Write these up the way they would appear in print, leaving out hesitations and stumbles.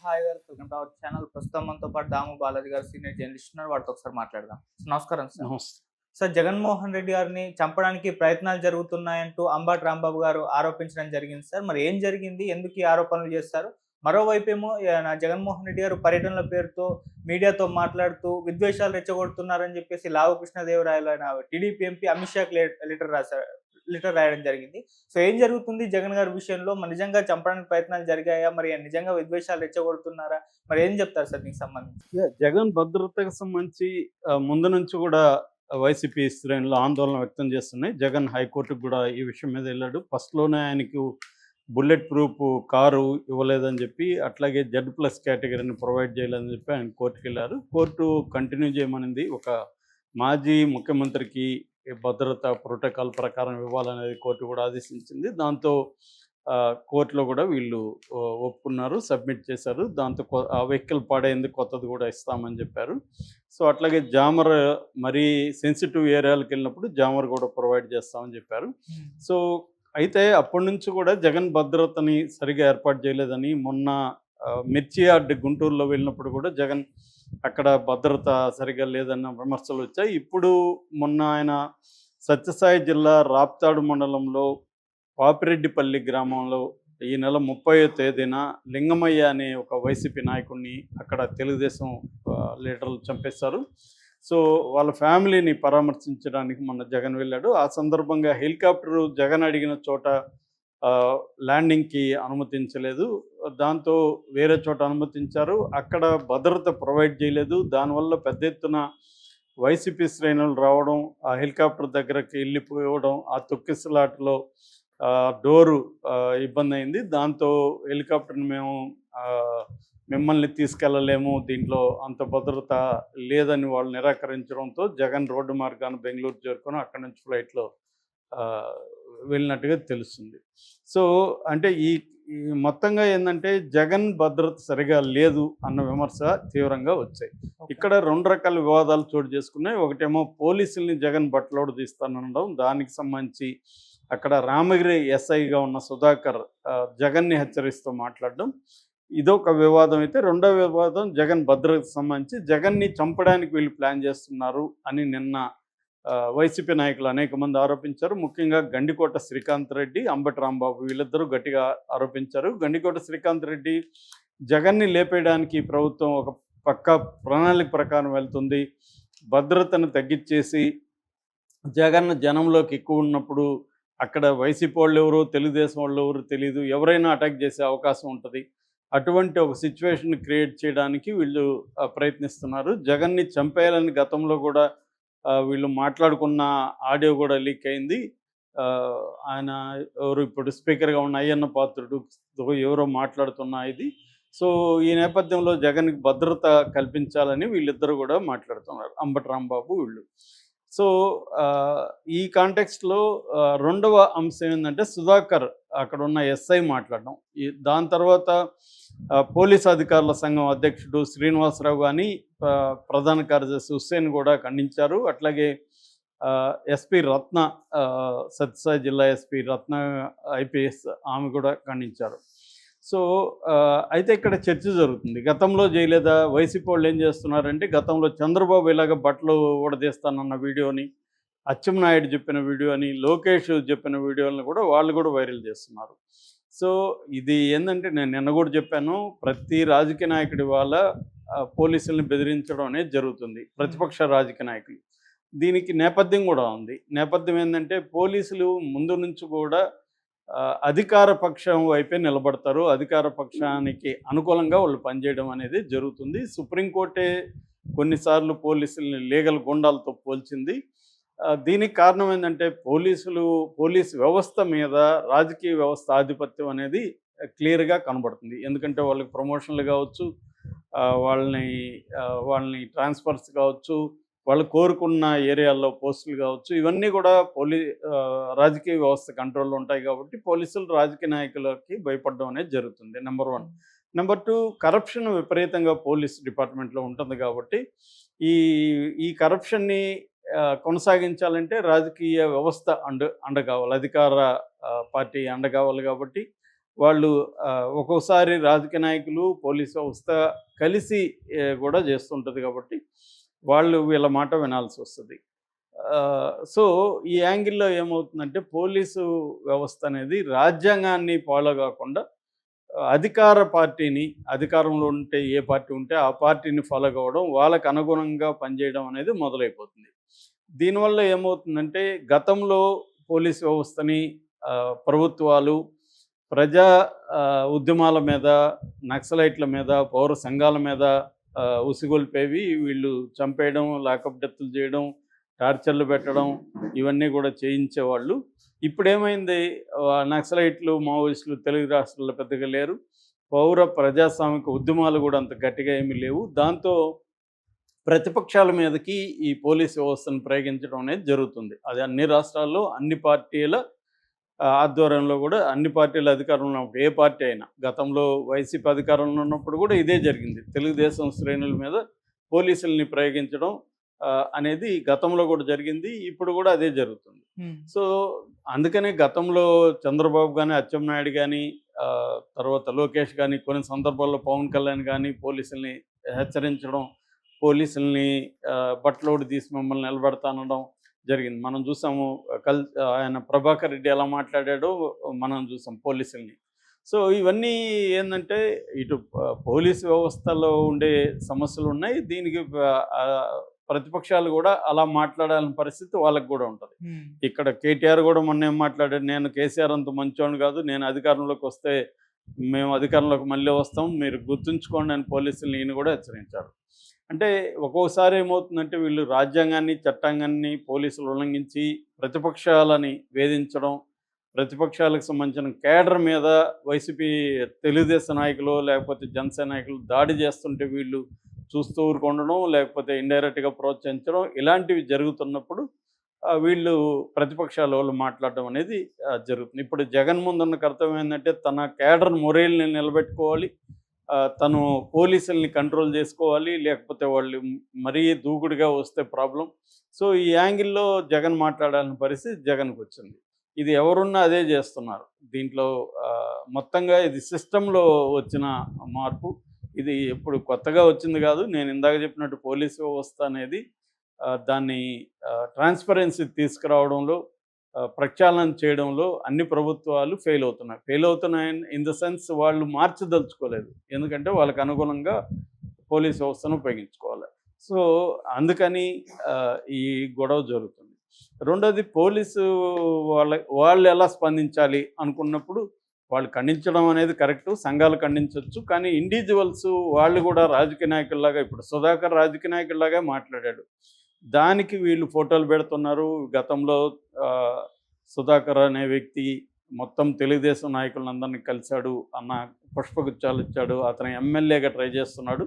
Hi గారు. Welcome to our channel. ప్రస్తుతం మనతో పాటు దాము బాలాజీ గారు సీనియర్ జర్నలిస్ట్ ఉన్నారు. వారితో ఒకసారి మాట్లాడదాం. నమస్కారం సార్. నమస్తే. సార్, జగన్మోహన్ రెడ్డి గారిని చంపడానికి ప్రయత్నాలు జరుగుతున్నాయంటూ అంబటి రాంబాబు గారు ఆరోపించడం జరిగింది సార్. మరి ఏం జరిగింది? ఎందుకు ఈ ఆరోపణలు చేస్తారు? మరోవైపేమో జగన్మోహన్ రెడ్డి గారు పర్యటనల పేరుతో మీడియాతో మాట్లాడుతూ విద్వేషాలు రెచ్చగొడుతున్నారని చెప్పేసి లావు కృష్ణదేవరాయలు ఆయన టీడీపీ ఎంపీ అమిత్ షాకి లెటర్ రాయడం జరిగింది. సో ఏం జరుగుతుంది జగన్ గారి విషయంలో? మరి నిజంగా చంపడానికి ప్రయత్నాలు జరిగాయా? మరి నిజంగా విద్వేషాలు రెచ్చగొడుతున్నారా? మరి ఏం చెప్తారు సార్ దీనికి సంబంధించి? జగన్ భద్రతకు సంబంధించి ముందు నుంచి కూడా వైసీపీ శ్రేణులు ఆందోళన వ్యక్తం చేస్తున్నాయి. జగన్ హైకోర్టుకు కూడా ఈ విషయం మీద వెళ్ళాడు. ఫస్ట్‌లోనే ఆయనకు బుల్లెట్ ప్రూఫ్ కారు ఇవ్వలేదని చెప్పి, అట్లాగే జెడ్+ కేటగిరీని ప్రొవైడ్ చేయలేదని చెప్పి ఆయన కోర్టుకెళ్లారు. Court continue చేయమనింది. ఒక మాజీ ముఖ్యమంత్రికి భద్రత ప్రోటోకాల్ ప్రకారం ఇవ్వాలనేది కోర్టు కూడా ఆదేశించింది. దాంతో కోర్టులో కూడా వీళ్ళు ఒప్పుకున్నారు, సబ్మిట్ చేశారు. దాంతో ఆ వెహికల్ పాడైంది, కొత్తది కూడా ఇస్తామని చెప్పారు. సో అట్లాగే జామర్ మరీ సెన్సిటివ్ ఏరియాలకు వెళ్ళినప్పుడు జామర్ కూడా ప్రొవైడ్ చేస్తామని చెప్పారు. సో అయితే అప్పటి నుంచి కూడా జగన్ భద్రతని సరిగా ఏర్పాటు చేయలేదని, మొన్న మిర్చి యార్డ్ గుంటూరులో వెళ్ళినప్పుడు కూడా జగన్ అక్కడ భద్రత సరిగా లేదన్న విమర్శలు వచ్చాయి. ఇప్పుడు మొన్న ఆయన సత్యసాయి జిల్లా రాప్తాడు మండలంలో పాపిరెడ్డిపల్లి గ్రామంలో ఈ నెల 30వ తేదీన లింగమయ్య అనే ఒక వైసీపీ నాయకుడిని అక్కడ తెలుగుదేశం లీడర్లు చంపేశారు. సో వాళ్ళ ఫ్యామిలీని పరామర్శించడానికి మొన్న జగన్ వెళ్ళాడు. ఆ సందర్భంగా హెలికాప్టరు జగన్ అడిగిన చోట ల్యాండింగ్కి అనుమతించలేదు. దాంతో వేరే చోట అనుమతించారు. అక్కడ భద్రత ప్రొవైడ్ చేయలేదు. దానివల్ల పెద్ద ఎత్తున వైసీపీ శ్రేణులు రావడం, ఆ హెలికాప్టర్ దగ్గరకి వెళ్ళిపోవడం, ఆ తొక్కిసలాటలో డోరు ఇబ్బంది అయింది. దాంతో హెలికాప్టర్ని మేము మిమ్మల్ని తీసుకెళ్ళలేము, దీంట్లో అంత భద్రత లేదని వాళ్ళు నిరాకరించడంతో జగన్ రోడ్డు మార్గాన బెంగళూరు చేరుకొని అక్కడి నుంచి ఫ్లైట్లో వెళ్ళినట్టుగా తెలుస్తుంది. సో అంటే ఈ మొత్తంగా ఏంటంటే జగన్ భద్రత సరిగా లేదు అన్న విమర్శ తీవ్రంగా వచ్చాయి. ఇక్కడ 2 రకాల వివాదాలు చోటు చేసుకున్నాయి. ఒకటేమో పోలీసుల్ని జగన్ బట్టలోడు తీస్తానడం, దానికి సంబంధించి అక్కడ రామగిరి ఎస్ఐగా ఉన్న సుధాకర్ జగన్ని హెచ్చరిస్తూ మాట్లాడడం, ఇదొక వివాదం. అయితే రెండో వివాదం జగన్ భద్రతకు సంబంధించి జగన్ని చంపడానికి వీళ్ళు ప్లాన్ చేస్తున్నారు అని నిన్న వైసీపీ నాయకులు అనేక మంది ఆరోపించారు. ముఖ్యంగా గండికోట శ్రీకాంత్ రెడ్డి, అంబటి రాంబాబు వీళ్ళిద్దరూ గట్టిగా ఆరోపించారు. గండికోట శ్రీకాంత్ రెడ్డి జగన్ని లేపేయడానికి ప్రభుత్వం ఒక పక్కా ప్రణాళిక ప్రకారం వెళ్తుంది, భద్రతను తగ్గించేసి జగన్ జనంలోకి ఎక్కువ ఉన్నప్పుడు అక్కడ వైసీపీ వాళ్ళు ఎవరో తెలుగుదేశం వాళ్ళు ఎవరో తెలియదు, ఎవరైనా అటాక్ చేసే అవకాశం ఉంటుంది. అటువంటి ఒక సిచ్యువేషన్ క్రియేట్ చేయడానికి వీళ్ళు ప్రయత్నిస్తున్నారు. జగన్ని చంపేయాలని గతంలో కూడా వీళ్ళు మాట్లాడుకున్న ఆడియో కూడా లీక్ అయింది. ఆయన ఎవరు ఇప్పుడు స్పీకర్గా ఉన్న అయ్యన్న పాత్రుడు ఎవరో మాట్లాడుతున్న ఇది. సో ఈ నేపథ్యంలో జగన్కి భద్రత కల్పించాలని వీళ్ళిద్దరూ కూడా మాట్లాడుతున్నారు, అంబటి రాంబాబు వీళ్ళు. సో ఈ కాంటెక్స్ట్లో రెండవ అంశం ఏంటంటే సుధాకర్ అక్కడ ఉన్న ఎస్ఐ మాట్లాడడం. దాని తర్వాత పోలీస్ అధికారుల సంఘం అధ్యక్షుడు శ్రీనివాసరావు కానీ ప్రధాన కార్యదర్శి హుస్సేన్ కూడా ఖండించారు. అట్లాగే ఎస్పీ రత్న, సత్యసాయి జిల్లా ఎస్పీ రత్న ఐపీఎస్, ఆమె కూడా ఖండించారు. సో అయితే ఇక్కడ చర్చ జరుగుతుంది. గతంలో చేయలేదా? వైసీపీ వాళ్ళు ఏం చేస్తున్నారంటే, గతంలో చంద్రబాబు ఇలాగ బట్టలు ఊడదీస్తానన్న వీడియోని, అచ్చెన్నాయుడు చెప్పిన వీడియోని, లోకేష్ చెప్పిన వీడియోలను కూడా వాళ్ళు కూడా వైరల్ చేస్తున్నారు. సో ఇది ఏంటంటే, నేను నిన్న కూడా చెప్పాను, ప్రతి రాజకీయ నాయకుడి వాళ్ళ పోలీసుల్ని బెదిరించడం అనేది జరుగుతుంది, ప్రతిపక్ష రాజకీయ నాయకులు. దీనికి నేపథ్యం కూడా ఉంది. నేపథ్యం ఏంటంటే, పోలీసులు ముందు నుంచి కూడా అధికార పక్షం వైపే నిలబడతారు, అధికార పక్షానికి అనుకూలంగా వాళ్ళు పనిచేయడం అనేది జరుగుతుంది. సుప్రీంకోర్టే కొన్నిసార్లు పోలీసుల్ని లీగల్ గుండాలతో పోల్చింది. దీనికి కారణం ఏంటంటే, పోలీస్ వ్యవస్థ మీద రాజకీయ వ్యవస్థ ఆధిపత్యం అనేది క్లియర్గా కనబడుతుంది. ఎందుకంటే వాళ్ళకి ప్రమోషన్లు కావచ్చు, వాళ్ళని ట్రాన్స్ఫర్స్ కావచ్చు, వాళ్ళు కోరుకున్న ఏరియాల్లో పోస్టులు కావచ్చు, ఇవన్నీ కూడా రాజకీయ వ్యవస్థ కంట్రోల్లో ఉంటాయి. కాబట్టి పోలీసులు రాజకీయ నాయకులకి భయపడడం అనేది జరుగుతుంది, నెంబర్ 1. నెంబర్ 2, కరప్షన్ విపరీతంగా పోలీస్ డిపార్ట్మెంట్లో ఉంటుంది. కాబట్టి ఈ కరప్షన్ని కొనసాగించాలంటే రాజకీయ వ్యవస్థ అండ కావాలి, అధికార పార్టీ అండ కావాలి. కాబట్టి వాళ్ళు ఒక్కోసారి రాజకీయ నాయకులు పోలీస్ వ్యవస్థ కలిసి కూడా చేస్తుంటుంది కాబట్టి వాళ్ళు వీళ్ళ మాట వినాల్సి వస్తుంది. సో ఈ యాంగిల్లో ఏమవుతుందంటే పోలీసు వ్యవస్థ అనేది రాజ్యాంగాన్ని ఫాలో కాకుండా అధికార పార్టీని, అధికారంలో ఉంటే ఏ పార్టీ ఉంటే ఆ పార్టీని ఫాలో కావడం, వాళ్ళకు అనుగుణంగా పనిచేయడం అనేది మొదలైపోతుంది. దీనివల్ల ఏమవుతుందంటే గతంలో పోలీస్ వ్యవస్థని ప్రభుత్వాలు ప్రజా ఉద్యమాల మీద, నక్సలైట్ల మీద, పౌర సంఘాల మీద ఉసిగొల్పేవి వీళ్ళు చంపేయడం, లాకప్ డెత్తులు చేయడం, టార్చర్లు పెట్టడం ఇవన్నీ కూడా చేయించేవాళ్ళు. ఇప్పుడేమైంది, నక్సలైట్లు, మావోయిస్టులు తెలుగు రాష్ట్రాల్లో పెద్దగా లేరు. పౌర ప్రజాస్వామిక ఉద్యమాలు కూడా అంత గట్టిగా ఏమీ లేవు. దాంతో ప్రతిపక్షాల మీదకి ఈ పోలీస్ వ్యవస్థను ప్రయోగించడం అనేది జరుగుతుంది. అది అన్ని రాష్ట్రాల్లో అన్ని పార్టీల ఆధ్వర్యంలో కూడా, అన్ని పార్టీల అధికారంలో ఉన్నప్పుడు ఏ పార్టీ అయినా, గతంలో వైసీపీ అధికారంలో ఉన్నప్పుడు కూడా ఇదే జరిగింది. తెలుగుదేశం శ్రేణుల మీద పోలీసుల్ని ప్రయోగించడం అనేది గతంలో కూడా జరిగింది, ఇప్పుడు కూడా అదే జరుగుతుంది. సో అందుకనే గతంలో చంద్రబాబు కానీ, అచ్చెన్నాయుడు కానీ, తర్వాత లోకేష్ కానీ, కొన్ని సందర్భాల్లో పవన్ కళ్యాణ్ కానీ పోలీసుల్ని హెచ్చరించడం, పోలీసుల్ని బట్టలోడు తీసి మిమ్మల్ని నిలబెడతానడం జరిగింది. మనం చూసాము. ఆయన ప్రభాకర్ రెడ్డి ఎలా మాట్లాడాడో మనం చూసాం పోలీసుల్ని. సో ఇవన్నీ ఏంటంటే ఇటు పోలీసు వ్యవస్థలో ఉండే సమస్యలు ఉన్నాయి. దీనికి ప్రతిపక్షాలు కూడా అలా మాట్లాడాలని పరిస్థితి వాళ్ళకి కూడా ఉంటుంది. ఇక్కడ కేటీఆర్ కూడా మొన్న ఏం మాట్లాడాడు, నేను కేసీఆర్ అంత మంచోడు కాదు, నేను అధికారంలోకి వస్తే మేము అధికారంలోకి మళ్ళీ వస్తాం, మీరు గుర్తుంచుకోండి అని పోలీసులు ఈయన కూడా హెచ్చరించారు. అంటే ఒక్కోసారి ఏమవుతుందంటే వీళ్ళు రాజ్యాంగాన్ని, చట్టాంగాన్ని పోలీసులు ఉల్లంఘించి ప్రతిపక్షాలని వేధించడం, ప్రతిపక్షాలకు సంబంధించిన కేడర్ మీద వైసీపీ తెలుగుదేశం నాయకులు లేకపోతే జనసేన నాయకులు దాడి చేస్తుంటే వీళ్ళు చూస్తూ ఊరుకుండడం, లేకపోతే ఇండైరెక్ట్గా ప్రోత్సహించడం, ఇలాంటివి జరుగుతున్నప్పుడు వీళ్ళు ప్రతిపక్షాల వాళ్ళు మాట్లాడడం అనేది జరుగుతుంది. ఇప్పుడు జగన్ ముందున్న కర్తవ్యం ఏంటంటే తన కేడర్ మొరేల్ని నిలబెట్టుకోవాలి, తను పోలీసుల్ని కంట్రోల్ చేసుకోవాలి, లేకపోతే వాళ్ళు మరీ దూకుడుగా వస్తే ప్రాబ్లం. సో ఈ యాంగిల్లో జగన్ మాట్లాడాల్సిన పరిస్థితి జగన్కి వచ్చింది. ఇది ఎవరున్నా అదే చేస్తున్నారు. దీంట్లో మొత్తంగా ఇది సిస్టంలో వచ్చిన మార్పు. ఇది ఎప్పుడు కొత్తగా వచ్చింది కాదు. నేను ఇందాక చెప్పినట్టు పోలీసు వ్యవస్థ అనేది దాన్ని ట్రాన్స్పరెన్సీ తీసుకురావడంలో, ప్రక్షాళన చేయడంలో అన్ని ప్రభుత్వాలు ఫెయిల్ అవుతున్నాయి ఇన్ ద సెన్స్ వాళ్ళు మార్చదలుచుకోలేదు. ఎందుకంటే వాళ్ళకి అనుగుణంగా పోలీస్ వ్యవస్థను ఉపయోగించుకోవాలి. సో అందుకని ఈ గొడవ జరుగుతుంది. రెండోది, పోలీసు వాళ్ళు ఎలా స్పందించాలి అనుకున్నప్పుడు వాళ్ళు ఖండించడం అనేది కరెక్టు, సంఘాలు ఖండించవచ్చు. కానీ ఇండివిజువల్స్ వాళ్ళు కూడా రాజకీయ నాయకుల్లాగా, ఇప్పుడు సుధాకర్ రాజకీయ నాయకుల్లాగా మాట్లాడాడు, దానికి వీళ్ళు ఫోటోలు పెడుతున్నారు. గతంలో సుధాకర్ అనే వ్యక్తి మొత్తం తెలుగుదేశం నాయకులందరినీ కలిశాడు, అన్న పుష్పగుచ్చాలు ఇచ్చాడు, అతను ఎమ్మెల్యేగా ట్రై చేస్తున్నాడు.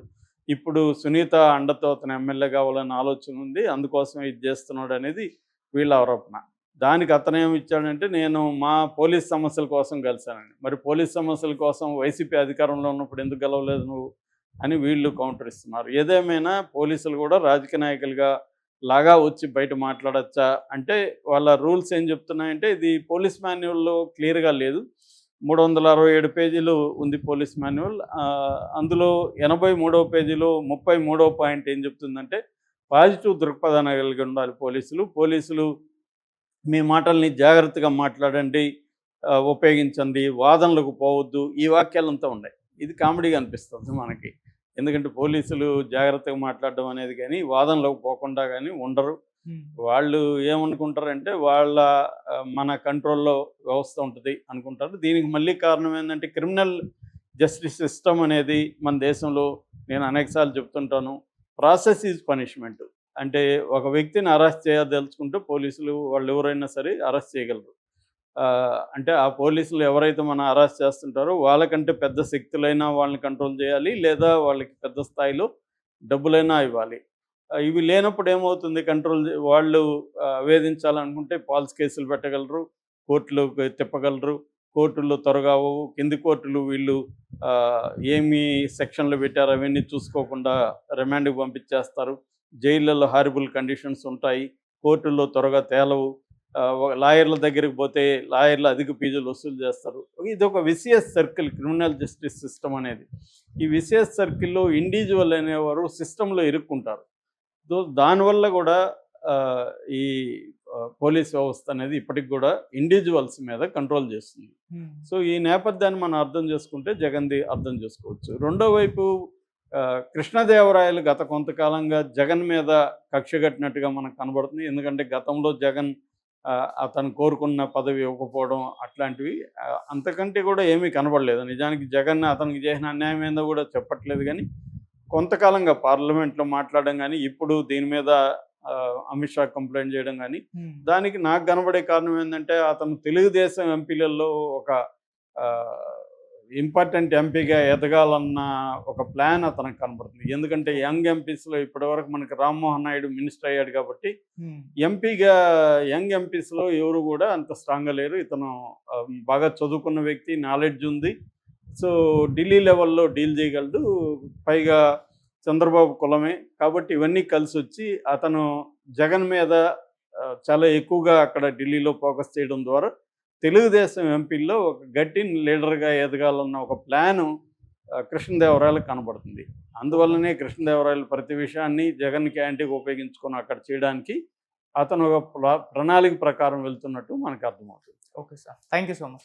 ఇప్పుడు సునీత అండతో అతను ఎమ్మెల్యే కావాలని ఆలోచన ఉంది, అందుకోసం ఇది చేస్తున్నాడు అనేది వీళ్ళ ఆరోపణ. దానికి అతనేమి ఇచ్చాడంటే, నేను మా పోలీస్ సమస్యల కోసం కలిశానండి. మరి పోలీస్ సమస్యల కోసం వైసీపీ అధికారంలో ఉన్నప్పుడు ఎందుకు గెలవలేదు నువ్వు అని వీళ్ళు కౌంటర్ ఇస్తున్నారు. ఏదేమైనా పోలీసులు కూడా రాజకీయ నాయకులుగా లాగా వచ్చి బయట మాట్లాడచ్చా అంటే వాళ్ళ రూల్స్ ఏం చెప్తున్నాయంటే, ఇది పోలీస్ మాన్యువల్లో క్లియర్గా లేదు. 367 పేజీలు ఉంది పోలీస్ మాన్యువల్. అందులో 83వ పేజీలో 33వ పాయింట్ ఏం చెప్తుందంటే, పాజిటివ్ దృక్పథాన్ని కలిగి ఉండాలి పోలీసులు మీ మాటల్ని జాగ్రత్తగా మాట్లాడండి, ఉపయోగించండి, వాదనలకు పోవద్దు, ఈ వాక్యాలంతా ఉన్నాయి. ఇది కామెడీగా అనిపిస్తుంది మనకి. ఎందుకంటే పోలీసులు జాగ్రత్తగా మాట్లాడడం అనేది కానీ వాదనలోకి పోకుండా కానీ ఉండరు. వాళ్ళు ఏమనుకుంటారంటే మన కంట్రోల్లో వ్యవస్థ ఉంటుంది అనుకుంటారు. దీనికి మళ్ళీ కారణం ఏంటంటే, క్రిమినల్ జస్టిస్ సిస్టమ్ అనేది మన దేశంలో నేను అనేకసార్లు చెప్తుంటాను, ప్రాసెస్ ఈజ్ పనిష్మెంట్. అంటే ఒక వ్యక్తిని అరెస్ట్ చేయదలుచుకుంటే పోలీసులు వాళ్ళు ఎవరైనా సరే అరెస్ట్ చేయగలరు. అంటే ఆ పోలీసులు ఎవరైతే మనం అరెస్ట్ చేస్తుంటారో వాళ్ళకంటే పెద్ద శక్తులైనా వాళ్ళని కంట్రోల్ చేయాలి, లేదా వాళ్ళకి పెద్ద స్థాయిలో డబ్బులైనా ఇవ్వాలి. ఇవి లేనప్పుడు ఏమవుతుంది, వాళ్ళు వేధించాలనుకుంటే ఫాల్స్ కేసులు పెట్టగలరు, కోర్టులోకి తిప్పగలరు, కోర్టుల్లో త్వరగా కింది కోర్టులు వీళ్ళు ఏమి సెక్షన్లు పెట్టారో అవన్నీ చూసుకోకుండా రిమాండ్కి పంపించేస్తారు. జైళ్ళల్లో హారిబుల్ కండిషన్స్ ఉంటాయి, కోర్టుల్లో త్వరగా తేలవు. లాయర్ల దగ్గరికి పోతే లాయర్లు అధిక ఫీజులు వసూలు చేస్తారు. ఇది ఒక vicious circle criminal justice system అనేది. ఈ విసియస్ సర్కిల్లో ఇండివిజువల్ అనేవారు సిస్టంలో ఇరుక్కుంటారు. దానివల్ల కూడా ఈ పోలీస్ వ్యవస్థ అనేది ఇప్పటికి కూడా ఇండివిజువల్స్ మీద కంట్రోల్ చేస్తుంది. సో ఈ నేపథ్యాన్ని మనం అర్థం చేసుకుంటే జగన్ది అర్థం చేసుకోవచ్చు. రెండో వైపు కృష్ణదేవరాయలు గత కొంతకాలంగా జగన్ మీద కక్ష కట్టినట్టుగా మనకు కనబడుతుంది. ఎందుకంటే గతంలో జగన్ అతను కోరుకున్న పదవి ఇవ్వకపోవడం అట్లాంటివి అంతకంటే కూడా ఏమీ కనబడలేదు. నిజానికి జగన్ అతనికి చేసిన అన్యాయం ఏందో కూడా చెప్పట్లేదు. కానీ కొంతకాలంగా పార్లమెంట్లో మాట్లాడడం కానీ, ఇప్పుడు దీని మీద అమిత్ షా కంప్లైంట్ చేయడం కానీ, దానికి నాకు కనబడే కారణం ఏంటంటే అతను తెలుగుదేశం ఎంపీలలో ఒక ఇంపార్టెంట్ ఎంపీగా ఎదగాలన్న ఒక ప్లాన్ అతనికి కనబడుతుంది. ఎందుకంటే యంగ్ ఎంపీస్లో ఇప్పటివరకు మనకి రామ్మోహన్ నాయుడు మినిస్టర్ అయ్యాడు కాబట్టి ఎంపీగా యంగ్ ఎంపీస్లో ఎవరు కూడా అంత స్ట్రాంగ్గా లేరు. ఇతను బాగా చదువుకున్న వ్యక్తి, నాలెడ్జ్ ఉంది. సో ఢిల్లీ లెవెల్లో డీల్ చేయగలడు. పైగా చంద్రబాబు కులమే కాబట్టి ఇవన్నీ కలిసి వచ్చి అతను జగన్ మీద చాలా ఎక్కువగా అక్కడ ఢిల్లీలో ఫోకస్ చేయడం ద్వారా తెలుగుదేశం ఎంపీల్లో ఒక గట్టి లీడర్గా ఎదగాలన్న ఒక ప్లాను కృష్ణదేవరాయలకు కనబడుతుంది. అందువల్లనే కృష్ణదేవరాయలు ప్రతి విషయాన్ని జగన్కి యాంటీగా ఉపయోగించుకొని అక్కడ చేయడానికి అతను ఒక ప్రణాళిక ప్రకారం వెళ్తున్నట్టు మనకు అర్థమవుతుంది. Okay sir, thank you so much.